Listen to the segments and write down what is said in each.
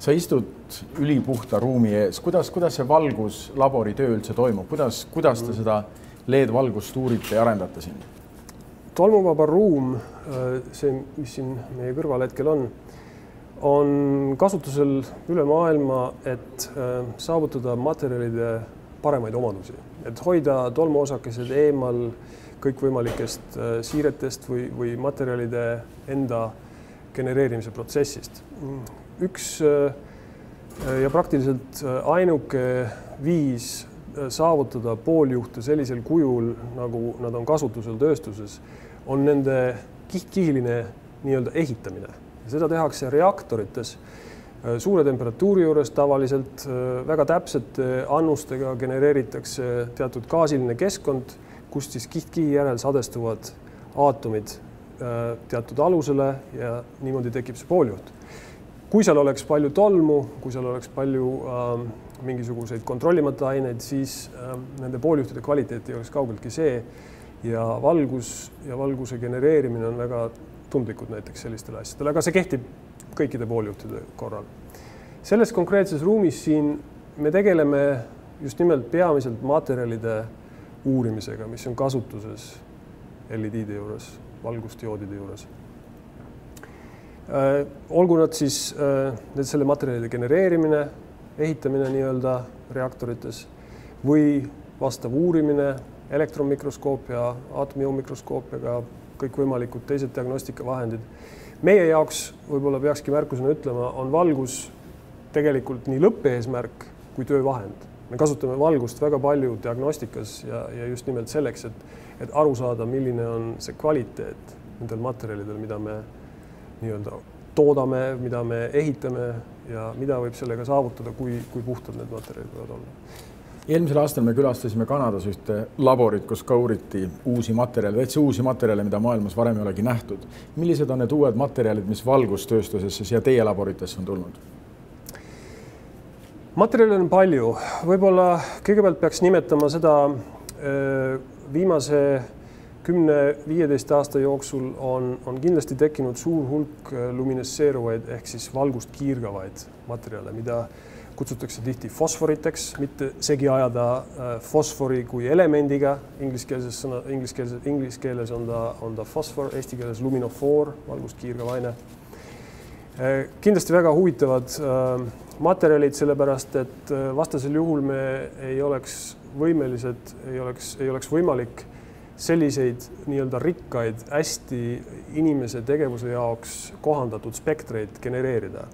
Sa istud ülipuhta ruumi ees. Kuidas see valguslabori töö üldse toimub? Kuidas te seda LED-valgust uurite ja arendate siin? Tolmuvaba ruum, see, mis siin meie kõrval hetkel on kasutusel üle maailma, et saavutada materjalide paremaid omadusi. Et hoida tolmuosakesed eemal kõikvõimalikest siiretest või materjalide enda genereerimise protsessist. Üks ja praktiliselt ainuke viis saavutada pooljuhte sellisel kujul, nagu nad on kasutusel tööstuses, on nende kihtkihiline nii-öelda ehitamine. Seda tehakse reaktorites suure temperatuuri juures tavaliselt, väga täpsete annustega genereeritakse teatud gaasiline keskkond, kust siis kihtkihi järel sadestuvad aatomid teatud alusele ja niimoodi tekib see pooljuht. Kui seal oleks palju tolmu, kui seal oleks palju mingisuguseid kontrollimata aineid, siis nende pooljuhtide kvaliteet ei oleks kaugeltki see ja valguse genereerimine on väga tundlikud näiteks sellistele asjadele, aga see kehtib kõikide pooljuhtide korral. Selles konkreetses ruumis siin me tegeleme just nimelt peamiselt materjalide uurimisega, mis on kasutuses LED-de juures, valgustioodide juures. Olgu nad siis selle materjalide genereerimine, ehitamine nii-öelda reaktorites või vastav uurimine, elektronmikroskoopia, aatomijõumikroskoopiaga, kõikvõimalikud teised diagnostikavahendid. Meie jaoks, võib-olla peakski märkusena ütlema, on valgus tegelikult nii lõppeesmärk kui töövahend. Me kasutame valgust väga palju diagnostikas ja just nimelt selleks, et aru saada, milline on see kvaliteet nendel materjalidel, mida me nii-öelda toodame, mida me ehitame ja mida võib sellega saavutada, kui puhtad need materjalid võivad olla. Eelmisel aastal me külastasime Kanadas ühte laborit, kus ka uuriti uusi materjale, mida maailmas varem ei olegi nähtud. Millised on need uued materjalid, mis valgustööstusesse ja teie laboritesse on tulnud? Materjale on palju. Võib-olla kõigepealt peaks nimetama seda viimase 10-15 aasta jooksul on kindlasti tekkinud suur hulk luminesseeruvaid ehk siis valgust kiirgavaid materjale, mida kutsutakse tihti fosforiteks, mitte segi ajada fosfori kui elemendiga. Inglise keeles on ta fosfor, eesti keeles luminofoor, valgust kiirgav aine. Kindlasti väga huvitavad materjalid, sellepärast, et vastasel juhul me ei oleks võimelised, ei oleks võimalik selliseid nii-öelda rikkaid, hästi inimese tegevuse jaoks kohandatud spektreid genereerida.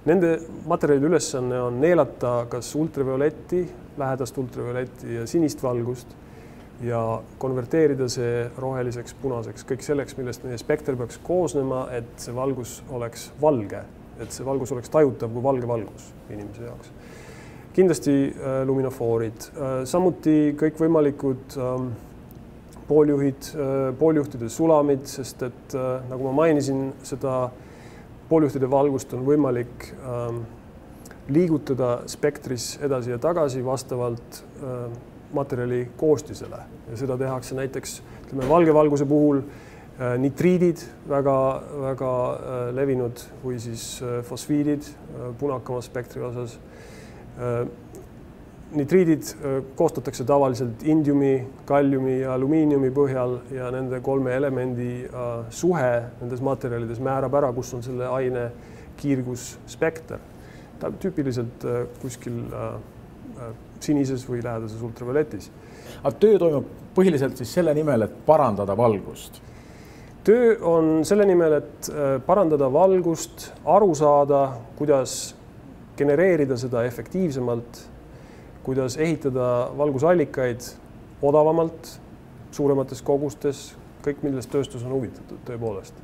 Nende materjalide ülesanne on neelata kas ultravioletti, lähedast ultravioletti ja sinist valgust ja konverteerida see roheliseks, punaseks, kõik selleks, millest meie spekter peaks koosnema, et see valgus oleks valge, et see valgus oleks tajutav kui valge valgus inimese jaoks. Kindlasti luminofoorid, samuti kõik võimalikud pooljuhid, pooljuhtide sulamid, sest et nagu ma mainisin, seda pooljuhtide valgust on võimalik liigutada spektris edasi ja tagasi vastavalt materjali koostisele. Ja seda tehakse näiteks valge valguse puhul nitriidid, väga levinud, või siis fosfiidid punakama spektri osas. Nitriidid koostatakse tavaliselt indiumi, kalliumi ja alumiiniumi põhjal ja nende kolme elemendi suhe nendes materjalides määrab ära, kus on selle aine kiirgusspekter. Ta tüüpiliselt kuskil sinises või lähedases ultravioletis. Aga töö toimub põhiliselt siis selle nimel, et parandada valgust? Töö on selle nimel, et parandada valgust, aru saada, kuidas genereerida seda efektiivsemalt, kuidas ehitada valgusallikaid odavamalt, suuremates kogustes, kõik millest tööstus on huvitatud tõepoolest.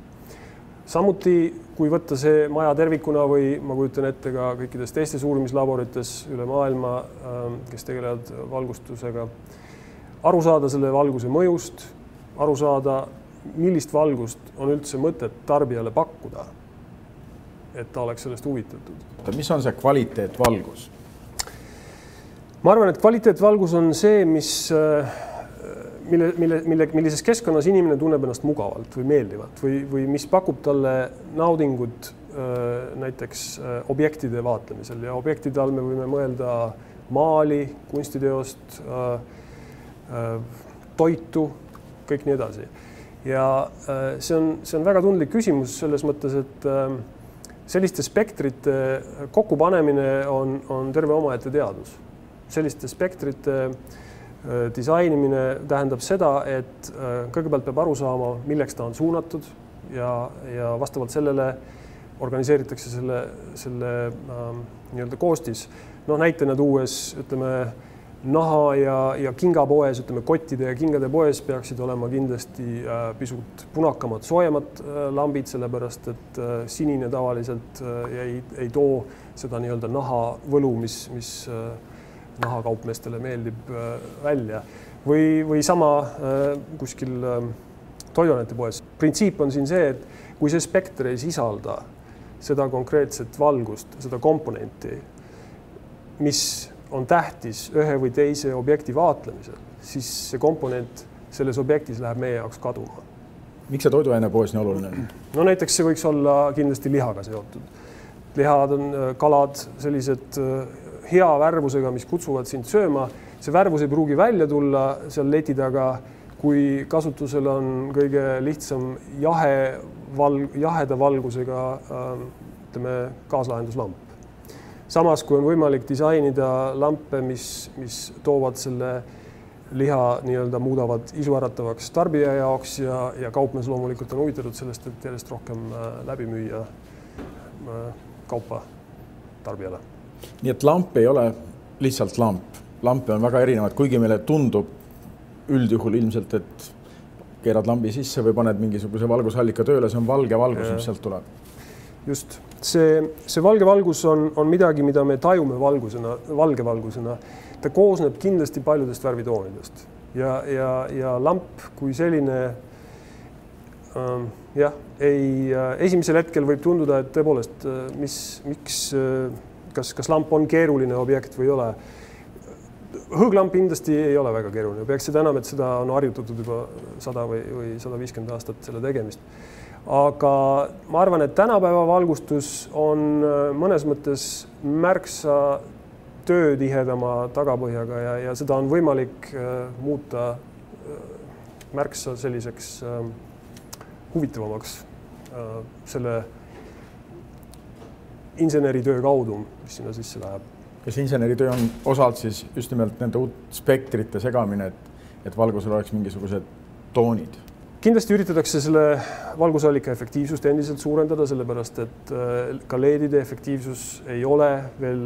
Samuti, kui võtta see maja tervikuna või ma kujutan ette ka kõikides teistes uurimislaborites üle maailma, kes tegelevad valgustusega, aru saada selle valguse mõjust, aru saada, millist valgust on üldse mõtet tarbijale pakkuda, et ta oleks sellest huvitatud. Mis on see kvaliteetvalgus? Ma arvan, et kvaliteetvalgus on see, millises keskkonnas inimene tunneb ennast mugavalt või meeldivalt või mis pakub talle naudingut näiteks objektide vaatlemisel ja objektide all me võime mõelda maali, kunstiteost, toitu, kõik nii edasi. Ja see on väga tundlik küsimus selles mõttes, et selliste spektrite kokkupanemine on terve omaette teadus. Selliste spektrite disainimine tähendab seda, et kõigepealt peab aru saama, milleks ta on suunatud ja vastavalt sellele organiseeritakse selle nii-öelda koostis. Näitena tuues, ütleme, naha ja kingapoes, ütleme, kottide ja kingade poes peaksid olema kindlasti pisut punakamad, soojemad lambid, sellepärast et sinine tavaliselt ei too seda nii-öelda nahavõlu, mis nahakaupmeestele meeldib välja. Või sama kuskil toiduainete poes. Printsiip on siin see, et kui see spekter ei sisalda seda konkreetset valgust, seda komponenti, mis on tähtis ühe või teise objekti vaatlemisel, siis see komponent selles objektis läheb meie jaoks kaduma. Miks see toiduaine poes nii oluline on? No näiteks see võiks olla kindlasti lihaga seotud. Lihad on kalad sellised hea värvusega, mis kutsuvad sind sööma. See värvus ei pruugi välja tulla seal leti taga, kui kasutusel on kõige lihtsam jaheda valgusega kaaslahenduslamp. Samas, kui on võimalik disainida lampe, mis toovad selle liha nii-öelda muudavad isuäratavaks tarbija jaoks ja kaupmees loomulikult on huvitatud sellest, et järjest rohkem läbi müüa kaupa tarbijale. Nii et lamp ei ole lihtsalt lamp. Lampe on väga erinevad, kuigi meile tundub üldjuhul ilmselt, et keerad lambi sisse või paned mingisuguse valgusallika tööle, see on valge valgus, mis sealt tuleb. Just. See valge valgus on midagi, mida me tajume valge valgusena. Ta koosneb kindlasti paljudest värvitoonidest. Ja lamp kui selline, esimesel hetkel võib tunduda, et tõepoolest, kas lamp on keeruline objekt või ei ole. Hõõglamp kindlasti ei ole väga keeruline objekt, seda enam, et seda on harjutatud juba 100 või 150 aastat selle tegemist. Aga ma arvan, et tänapäeva valgustus on mõnes mõttes märksa töötihedama tagapõhjaga ja seda on võimalik muuta märksa selliseks huvitavamaks selle inseneritöö kaudu, mis sinna sisse läheb. Kas inseneritöö on osalt siis just nimelt nende uut spektrite segamine, et valgusel oleks mingisugused toonid? Kindlasti üritatakse selle valgusallika efektiivsust endiselt suurendada, sellepärast et ka LED-ide efektiivsus ei ole veel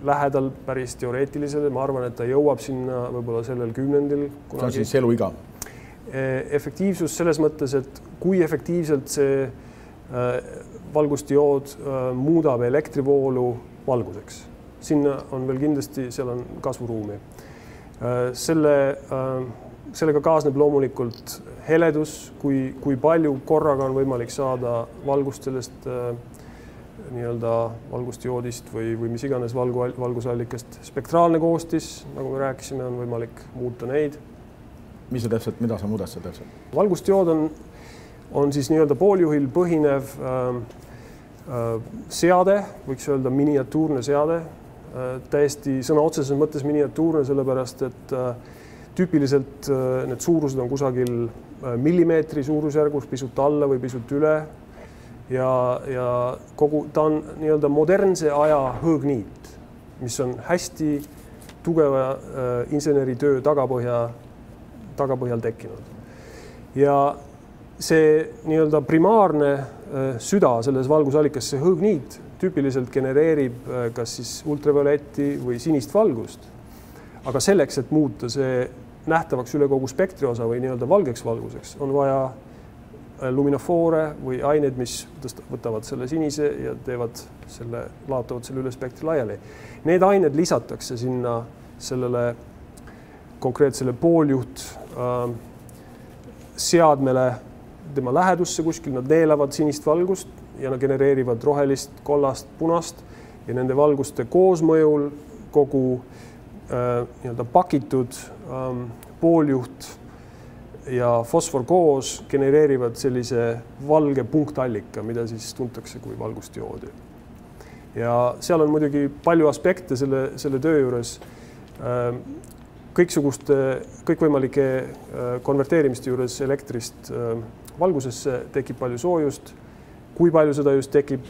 lähedal päris teoreetilisele. Ma arvan, et ta jõuab sinna võib-olla sellel kümnendil. See on siis eluiga? Efektiivsus selles mõttes, et kui efektiivselt see valgusdiood muudab elektrivoolu valguseks. Sinna on veel kindlasti, seal on kasvuruumi. Sellega kaasneb loomulikult heledus, kui palju korraga on võimalik saada valgust sellest nii-öelda valgustjoodist või mis iganes valgusallikast. Spektraalne koostis, nagu me rääkisime, on võimalik muuta neid. Mida sa muudad seda täpselt? Valgustjood on siis nii-öelda pooljuhil põhinev seade, võiks öelda miniatuurne seade, täiesti sõna otseses mõttes miniatuurne, sellepärast et tüüpiliselt need suurused on kusagil millimeetri suurusjärgus, pisut alla või pisut üle ja ta on nii-öelda modernse aja hõõgniit, mis on hästi tugeva inseneritöö tagapõhjal tekkinud. Ja see nii-öelda primaarne süda selles valgusallikas, see hõõgniit tüüpiliselt genereerib kas siis ultravioletti või sinist valgust. Aga selleks, et muuta see nähtavaks üle kogu spektri osa või nii-öelda valgeks valguseks, on vaja luminofoore või aineid, mis võtavad selle sinise ja laotavad selle üle spektri laiali. Need ained lisatakse sinna sellele konkreetsele pooljuht seadmele tema lähedusse kuskil, nad neelavad sinist valgust ja nad genereerivad rohelist, kollast, punast ja nende valguste koosmõjul kogu nii-öelda pakitud pooljuht ja fosfor koos genereerivad sellise valge punktallika, mida siis tuntakse kui valgustdioodi. Ja seal on muidugi palju aspekte selle töö juures. Kõikvõimalike konverteerimiste juures elektrist valgusesse tekib palju soojust. Kui palju seda just tekib,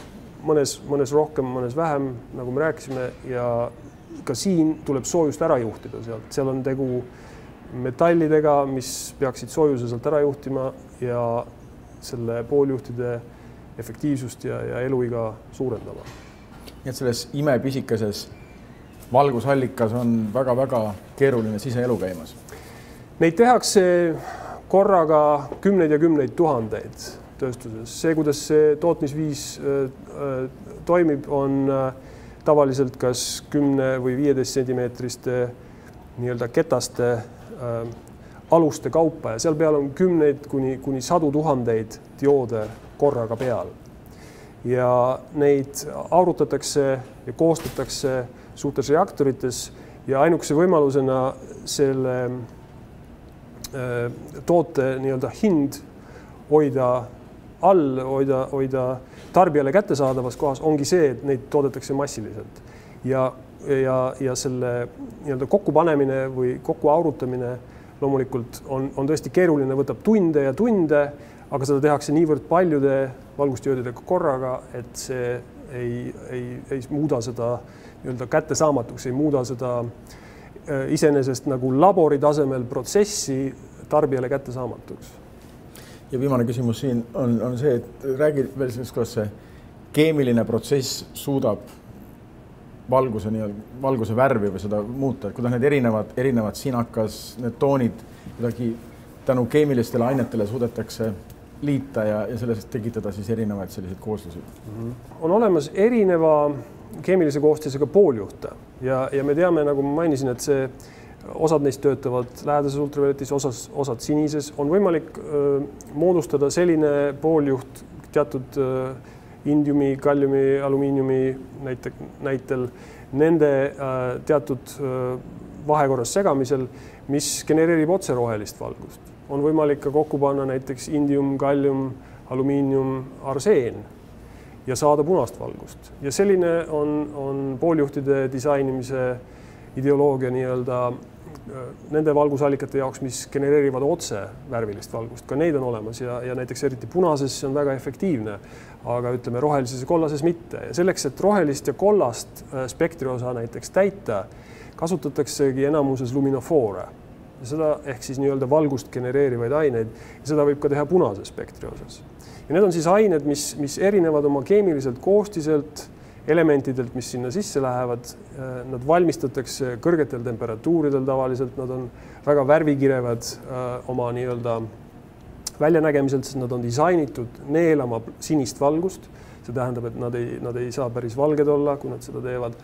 mõnes rohkem, mõnes vähem, nagu me rääkisime, ja ka siin tuleb soojust ära juhtida sealt. Seal on tegu metallidega, mis peaksid soojuse sealt ära juhtima ja selle pooljuhtide efektiivsust ja eluiga suurendama. Nii et selles imepisikeses valgusallikas on väga-väga keeruline siseelu käimas. Neid tehakse korraga kümneid ja kümneid tuhandeid tööstuses. See, kuidas see tootmisviis toimib, on tavaliselt kas 10 või 15 sentimeetriste nii-öelda ketaste aluste kaupa ja seal peal on kümneid kuni sadu tuhandeid dioode korraga peal. Ja neid aurutatakse ja koostatakse suurtes reaktorites ja ainukese võimalusena selle toote nii-öelda hind hoida all, hoida tarbijale kättesaadavas kohas ongi see, et neid toodetakse massiliselt. Ja selle nii-öelda kokkupanemine või kokku aurutamine loomulikult on tõesti keeruline, võtab tunde ja tunde, aga seda tehakse niivõrd paljude valgustdioodidega korraga, et see ei muuda seda nii-öelda kättesaamatuks, ei muuda seda iseenesest nagu labori tasemel protsessi tarbijale kättesaamatuks. Ja viimane küsimus siin on see, et räägi veel sellest, kuidas see keemiline protsess suudab valguse värvi või seda muuta, kuidas need erinevad sinakas, need toonid kuidagi tänu keemilistele ainetele suudetakse liita ja sellest tekitada siis erinevaid selliseid kooslusi. On olemas erineva keemilise koostisega pooljuhte ja me teame, nagu ma mainisin, et see osad neist töötavad lähedases ultravioletis, osad sinises. On võimalik moodustada selline pooljuht teatud indiumi, kalliumi, alumiiniumi näitel nende teatud vahekorras segamisel, mis genereerib otse rohelist valgust. On võimalik ka kokku panna näiteks indium, kallium, alumiinium, arseen ja saada punast valgust. Ja selline on pooljuhtide disainimise ideoloogia nii-öelda nende valgusallikate jaoks, mis genereerivad otse värvilist valgust. Ka neid on olemas ja näiteks eriti punases see on väga efektiivne, aga ütleme rohelises ja kollases mitte. Ja selleks, et rohelist ja kollast spektriosa näiteks täita, kasutataksegi enamuses luminofoore. Ja seda ehk siis nii-öelda valgust genereerivaid aineid ja seda võib ka teha punase spektri osas. Ja need on siis ained, mis erinevad oma keemiliselt koostiselt, elementidelt, mis sinna sisse lähevad. Nad valmistatakse kõrgetel temperatuuridel tavaliselt, nad on väga värvikirevad oma nii-öelda väljanägemiselt, sest nad on disainitud neelama sinist valgust. See tähendab, et nad ei saa päris valged olla, kui nad seda teevad.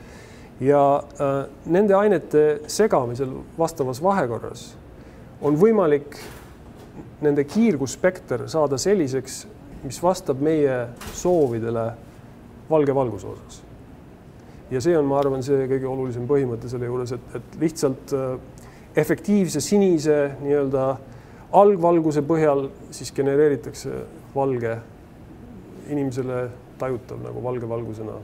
Ja nende ainete segamisel vastavas vahekorras on võimalik nende kiirgusspekter saada selliseks, mis vastab meie soovidele valge valguse osas. Ja see on, ma arvan, see kõige olulisem põhimõte selle juures, et lihtsalt efektiivse sinise nii-öelda algvalguse põhjal siis genereeritakse valge inimesele tajutav nagu valge valgusena.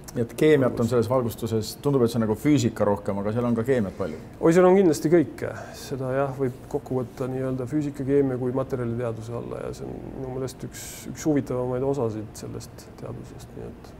Nii et keemiat on selles valgustuses, tundub, et see on nagu füüsika rohkem, aga seal on ka keemiat palju. Seal on kindlasti kõike. Seda võib kokku võtta nii-öelda füüsika, keemia kui materjaliteaduse alla ja see on minu meelest üks huvitavamaid osasid sellest teadusest. Nii et